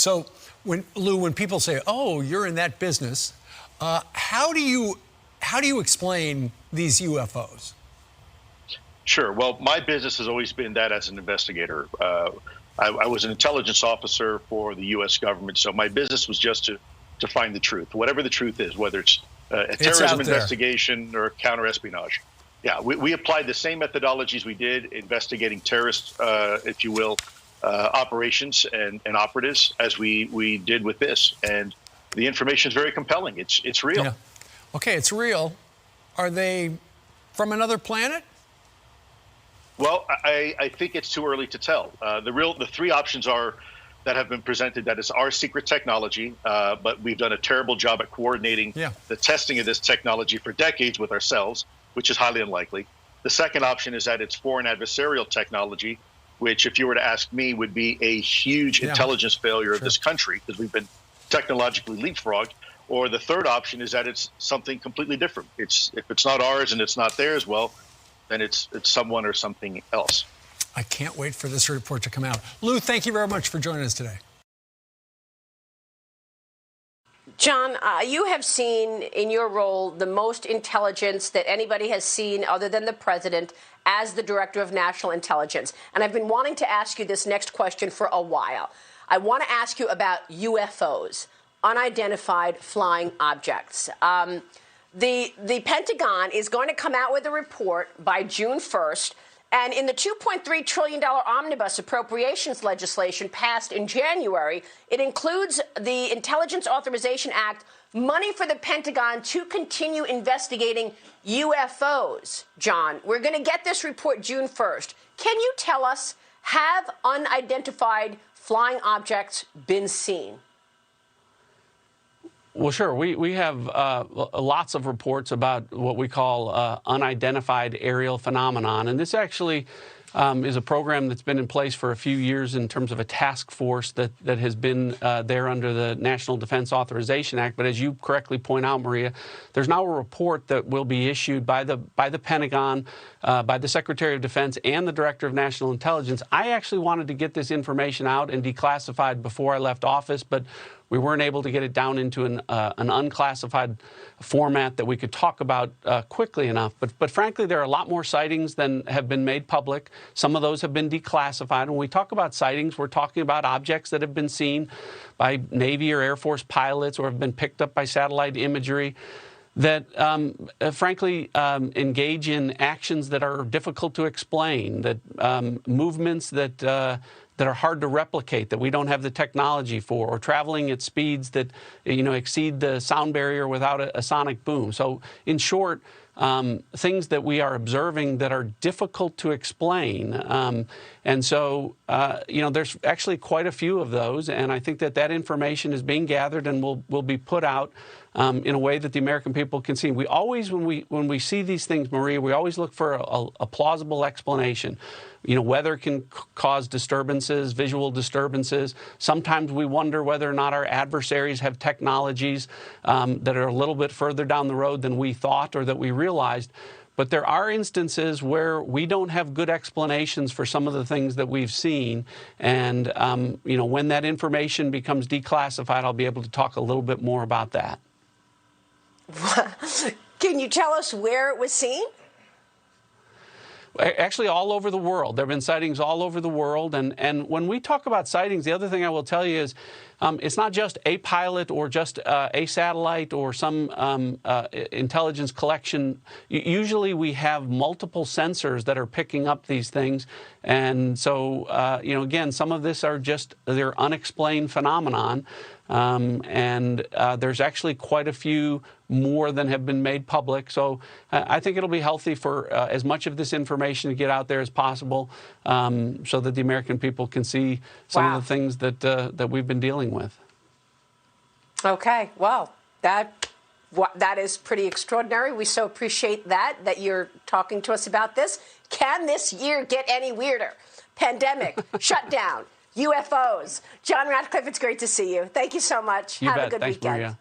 So, Lou, when people say, "Oh, you're in that business," how do you explain these UFOs? Sure. Well, my business has always been that as an investigator. I was an intelligence officer for the U.S. government, so my business was just to find the truth, whatever the truth is, whether it's a terrorism investigation or counter-espionage. Yeah, we applied the same methodologies we did investigating terrorist, if you will, operations and operatives as we did with this. And the information is very compelling. It's real. Yeah. Okay, it's real. Are they from another planet? Well, I think it's too early to tell. The three options are that have been presented, that is our secret technology, but we've done a terrible job at coordinating the testing of this technology for decades with ourselves, which is highly unlikely. The second option is that it's foreign adversarial technology, which, if you were to ask me, would be a huge intelligence failure of this country because we've been technologically leapfrogged. Or the third option is that it's something completely different. If it's not ours and it's not theirs, well, then it's someone or something else. I can't wait for this report to come out. Lou, thank you very much for joining us today. John, you have seen in your role the most intelligence that anybody has seen other than the president as the director of national intelligence. And I've been wanting to ask you this next question for a while. I want to ask you about UFOs, unidentified flying objects. The Pentagon is going to come out with a report by June 1st. And in the $2.3 trillion omnibus appropriations legislation passed in January, it includes the Intelligence Authorization Act, money for the Pentagon to continue investigating UFOs. John, we're going to get this report June 1st. Can you tell us, have unidentified flying objects been seen? Well, sure. We have lots of reports about what we call unidentified aerial phenomenon. And this actually is a program that's been in place for a few years in terms of a task force that has been there under the National Defense Authorization Act. But as you correctly point out, Maria, there's now a report that will be issued by the Pentagon, by the Secretary of Defense and the Director of National Intelligence. I actually wanted to get this information out and declassified before I left office, but we weren't able to get it down into an unclassified format that we could talk about quickly enough. But frankly, there are a lot more sightings than have been made public. Some of those have been declassified. When we talk about sightings, we're talking about objects that have been seen by Navy or Air Force pilots or have been picked up by satellite imagery that, frankly, engage in actions that are difficult to explain, that movements that are hard to replicate, that we don't have the technology for, or traveling at speeds that, exceed the sound barrier without a sonic boom. So, in short, things that we are observing that are difficult to explain. And so, there's actually quite a few of those, and I think that information is being gathered and will be put out in a way that the American people can see. We always, when we see these things, Maria, we always look for a plausible explanation. Weather can cause disturbances, visual disturbances. Sometimes we wonder whether or not our adversaries have technologies that are a little bit further down the road than we thought or that we realized. But there are instances where we don't have good explanations for some of the things that we've seen. And, when that information becomes declassified, I'll be able to talk a little bit more about that. Can you tell us where it was seen? Actually, all over the world. There have been sightings all over the world. And when we talk about sightings, the other thing I will tell you is it's not just a pilot or just a satellite or some intelligence collection. Usually we have multiple sensors that are picking up these things. And so, again, some of this are just they're unexplained phenomenon. And there's actually quite a few more than have been made public. So I think it'll be healthy for as much of this information to get out there as possible so that the American people can see some of the things that we've been dealing with. Okay, well, that is pretty extraordinary. We so appreciate that you're talking to us about this. Can this year get any weirder? Pandemic, shutdown, UFOs. John Ratcliffe, it's great to see you. Thank you so much. You Have bet. a good Thanks, weekend. Maria.